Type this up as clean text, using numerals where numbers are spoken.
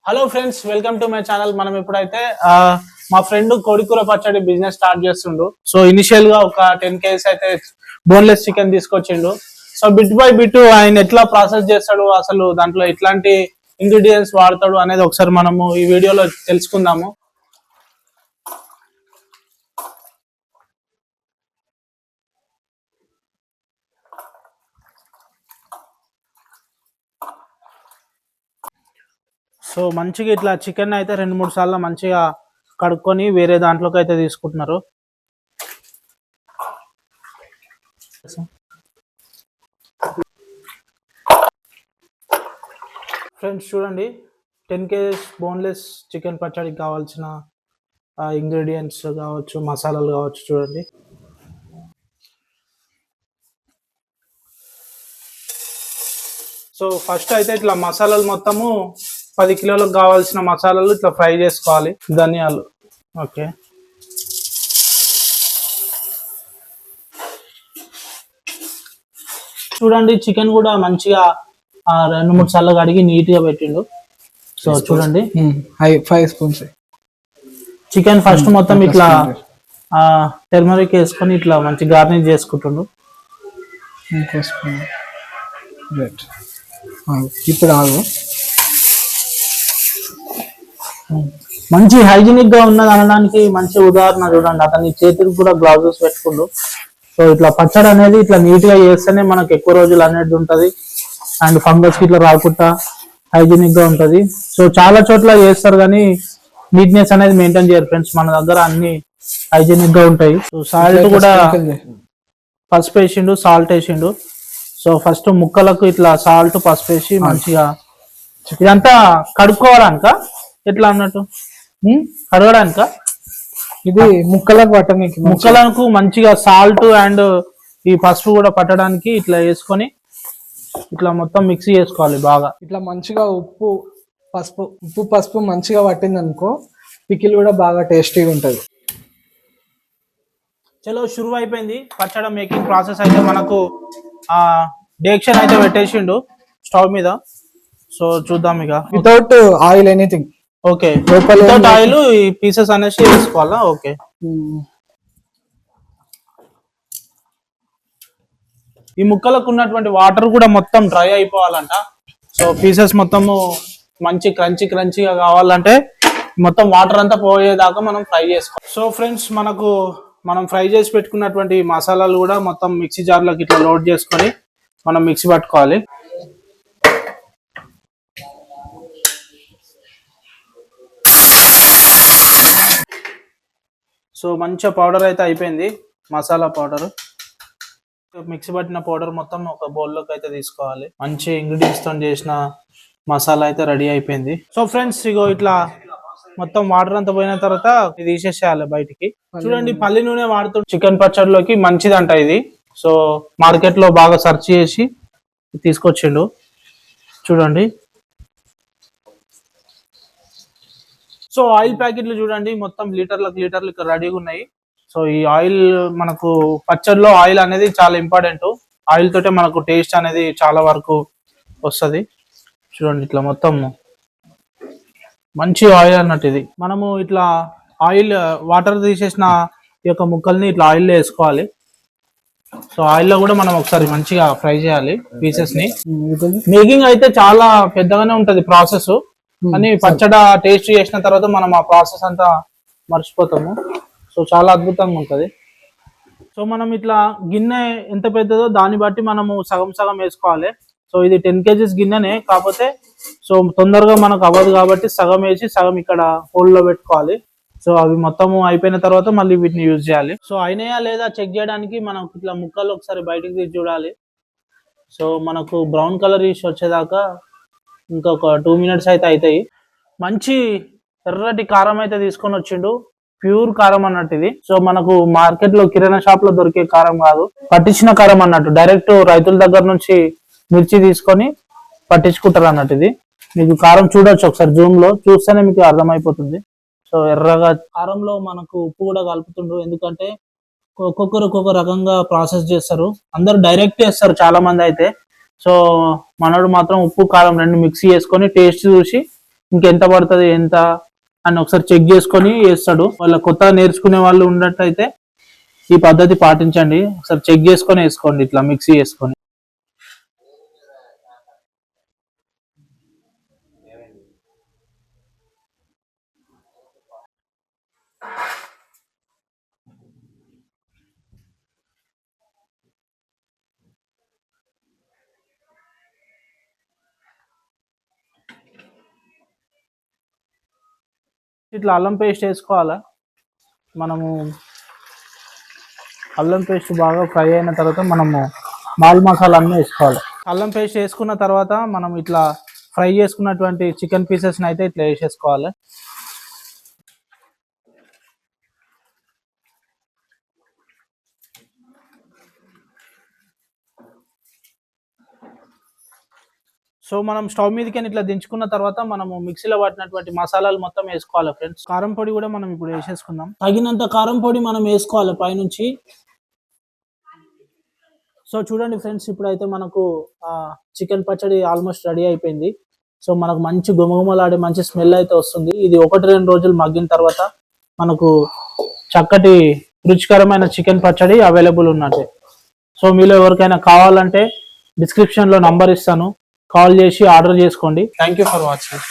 Hello friends, welcome to my channel. మనం ఇప్పుడైతే మా ఫ్రెండ్ కోడికూర పచ్చడి బిజినెస్ స్టార్ట్ చేస్తుండు. సో ఇనిషియల్ గా ఒక 10 కేజీస్ అయితే బోన్లెస్ చికెన్ తీసుకొచ్చిండు. సో బిట్ బై బిట్ ఆయన ఎట్లా ప్రాసెస్ చేస్తాడు, అసలు దాంట్లో ఎట్లాంటి ఇంగ్రీడియంట్స్ వాడతాడు అనేది ఒకసారి మనము ఈ వీడియోలో తెలుసుకుందాము. సో మంచిగా ఇట్లా చికెన్ అయితే 2-3 సార్లు మంచిగా కడుక్కొని వేరే దాంట్లోకి అయితే తీసుకుంటున్నారు. ఫ్రెండ్స్ చూడండి, 10 కేజీస్ బోన్లెస్ చికెన్ పచ్చడికి కావాల్సిన ఇంగ్రీడియంట్స్ కావచ్చు, మసాలాలు కావచ్చు. చూడండి, సో ఫస్ట్ అయితే ఇట్లా మసాలాలు మొత్తము 10 కిలోలకు కావాల్సిన మసాలాలు ఇట్లా ఫ్రై చేసుకోవాలి. ధనియాలు, ఓకే, చూడండి చికెన్ కూడా మంచిగా 2-3 సార్లు కడిగి నీట్ గా పెట్టిండు. సో చూడండి, 5 స్పూన్స్ చికెన్ ఫస్ట్ మొత్తం ఇట్లా టర్మరిక్ వేసుకొని ఇట్లా మంచి గార్నిష్ చేసుకుంటుండు. ఇప్పుడు ఆగు. మంచి హైజీనిక్ గా ఉన్నది అనడానికి మంచి ఉదాహరణ చూడండి, అతని చేతికి కూడా గ్లౌజెస్ పెట్టుకుండు. సో ఇట్లా పచ్చడి అనేది ఇట్లా నీట్ గా చేస్తేనే మనకు ఎక్కువ రోజులు అనేది ఉంటది అండ్ ఫంగస్ కి ఇట్లా రాకుండా హైజీనిక్ గా ఉంటది. సో చాలా చోట్ల చేస్తారు కానీ నీట్నెస్ అనేది మెయింటైన్ చేయరు ఫ్రెండ్స్. మన దగ్గర అన్ని హైజీనిక్ గా ఉంటాయి. సో సాల్ట్ కూడా పసుపు వేసిండు, సాల్ట్ వేసిండు. సో ఫస్ట్ ముక్కలకు ఇట్లా సాల్ట్ పసుపు వేసి మంచిగా ఇదంతా కడుక్కోవడానిక ఎట్లా అన్నట్టు కడగడానిక ఇది ముక్కలకు పట్టడానికి, ముక్కలకు మంచిగా సాల్ట్ అండ్ ఈ పసుపు కూడా పట్టడానికి ఇట్లా వేసుకొని ఇట్లా మొత్తం మిక్సీ చేసుకోవాలి బాగా. ఇట్లా మంచిగా ఉప్పు పసుపు మంచిగా పట్టింది అనుకో, పికిల్ కూడా బాగా టేస్టీగా ఉంటది. చలో షురు అయిపోయింది పచ్చడి మేకింగ్ ప్రాసెస్. అయితే మనకు డేక్షన్ అయితే పెట్టేసిండు స్టవ్ మీద. సో చూద్దాం ఇక. Without oil anything. Okay, without oil ఈ పీసెస్ అనేసి వేసుకోవాలా? ఓకే, ఈ ముక్కలకు ఉన్నటువంటి వాటర్ కూడా మొత్తం డ్రై అయిపోవాలంట. సో పీసెస్ మొత్తము మంచి క్రంచీగా కావాలంటే మొత్తం వాటర్ అంతా పోయేదాకా మనం ఫ్రై చేసుకోవాలి. సో ఫ్రెండ్స్, మనం ఫ్రై చేసి పెట్టుకున్నటువంటి మసాలాలు కూడా మొత్తం మిక్సీ జార్లోకి ఇట్లా లోడ్ చేసుకొని మనం మిక్సీ పట్టుకోవాలి. సో మంచిగా పౌడర్ అయితే అయిపోయింది, మసాలా పౌడర్. మిక్సీ పట్టిన పౌడర్ మొత్తం ఒక బౌల్లోకి అయితే తీసుకోవాలి. మంచి ఇంగ్రీడియంట్స్ తో చేసిన మసాలా అయితే రెడీ అయిపోయింది. సో ఫ్రెండ్స్, ఇగో ఇట్లా మొత్తం వాటర్ అంతా పోయిన తర్వాత ఇది తీసేసేయాలి బయటికి. చూడండి, పల్లి నూనె వాడుతూ చికెన్ పచ్చడిలోకి మంచిదంట ఇది. సో మార్కెట్ లో బాగా సెర్చ్ చేసి తీసుకొచ్చిండు. చూడండి, సో ఆయిల్ ప్యాకెట్లు చూడండి, మొత్తం లీటర్లు ఇక్కడ రెడీగా ఉన్నాయి. సో ఈ ఆయిల్ మనకు పచ్చడిలో ఆయిల్ అనేది చాలా ఇంపార్టెంట్. ఆయిల్ తోటే మనకు టేస్ట్ అనేది చాలా వరకు వస్తుంది. చూడండి, ఇట్లా మొత్తం మంచి ఆయిల్ అన్నట్టు ఇది. మనము ఇట్లా ఆయిల్ వాటర్ తీసేసిన ఈ యొక్క ముక్కల్ని ఇట్లా ఆయిల్లో వేసుకోవాలి. సో ఆయిల్లో కూడా మనం ఒకసారి మంచిగా ఫ్రై చేయాలి పీసెస్ ని. మేకింగ్ అయితే చాలా పెద్దగానే ఉంటది ప్రాసెస్, కానీ పచ్చడి టేస్ట్ చేసిన తర్వాత మనం ఆ ప్రాసెస్ అంతా మర్చిపోతాము. సో చాలా అద్భుతంగా ఉంటది. సో మనం ఇట్లా గిన్నె ఎంత పెద్దదో దాన్ని బట్టి మనము సగం వేసుకోవాలి. సో ఇది 10 కేజీస్ గిన్నెనే, కాకపోతే సో తొందరగా మనకు అవ్వదు కాబట్టి సగం వేసి సగం ఇక్కడ హోల్ లో పెట్టుకోవాలి. సో అవి మొత్తము అయిపోయిన తర్వాత మళ్ళీ వీటిని యూజ్ చేయాలి. సో అయినాయా లేదా చెక్ చేయడానికి మనం ఇట్లా ముక్కలు ఒకసారి బయటకు తీసి చూడాలి. సో మనకు బ్రౌన్ కలర్ ఇష్యూ వచ్చేదాకా ఇంకొక 2 మినిట్స్ అయితే అవుతాయి. మంచి ఎర్రటి కారం అయితే తీసుకొని వచ్చిండు, ప్యూర్ కారం అన్నట్టు ఇది. సో మనకు మార్కెట్ లో కిరాణా షాప్ లో దొరికే కారం కాదు, పట్టించిన కారం అన్నట్టు. డైరెక్ట్ రైతుల దగ్గర నుంచి మిర్చి తీసుకొని పట్టించుకుంటారు అన్నట్టు ఇది. మీకు కారం చూడొచ్చు ఒకసారి, జూమ్ లో చూస్తేనే మీకు అర్థమైపోతుంది. సో ఎర్రగా కారంలో మనకు ఉప్పు కూడా కలుపుతుండ్రు, ఎందుకంటే ఒక్కొక్కరు ఒక్కొక్క రకంగా ప్రాసెస్ చేస్తారు. అందరు డైరెక్ట్ చేస్తారు చాలా మంది అయితే. సో మనోడు మాత్రం ఉప్పు కారం 2 మిక్సీ చేసుకొని టేస్ట్ చూసి ఇంకెంత పడుతుంది ఎంత అని ఒకసారి చెక్ చేసుకొని వేస్తాడు. వాళ్ళ కొత్త నేర్చుకునే వాళ్ళు ఉన్నట్టయితే ఈ పద్ధతి పాటించండి. ఒకసారి చెక్ చేసుకొని వేసుకోండి, ఇట్లా మిక్సీ వేసుకొని. ఇట్లా అల్లం పేస్ట్ వేసుకోవాలా. మనము అల్లం పేస్ట్ బాగా ఫ్రై అయిన తర్వాత మనము మాల్ మసాలా అన్నీ వేసుకోవాలి. అల్లం పేస్ట్ వేసుకున్న తర్వాత మనం ఇట్లా ఫ్రై చేసుకున్నటువంటి చికెన్ పీసెస్ని అయితే ఇట్లా వేసేసుకోవాలి. సో మనం స్టవ్ మీదకి ఇట్లా దించుకున్న తర్వాత మనము మిక్సీలో పట్టినటువంటి మసాలాలు మొత్తం వేసుకోవాలి ఫ్రెండ్స్. కారం పొడి కూడా మనం ఇప్పుడు వేసేసుకుందాం. తగినంత కారం పొడి మనం వేసుకోవాలి పైనుంచి. సో చూడండి ఫ్రెండ్స్, ఇప్పుడైతే మనకు చికెన్ పచ్చడి ఆల్మోస్ట్ రెడీ అయిపోయింది. సో మనకు మంచి గుమగుమలాడే మంచి స్మెల్ అయితే వస్తుంది. ఇది 1-2 రోజులు మగ్గిన తర్వాత మనకు చక్కటి రుచికరమైన చికెన్ పచ్చడి అవైలబుల్ ఉన్నట్టే. సో మీలో ఎవరికైనా కావాలంటే డిస్క్రిప్షన్లో నంబర్ ఇస్తాను, కాల్ చేసి ఆర్డర్ చేసుకోండి. Thank you for watching.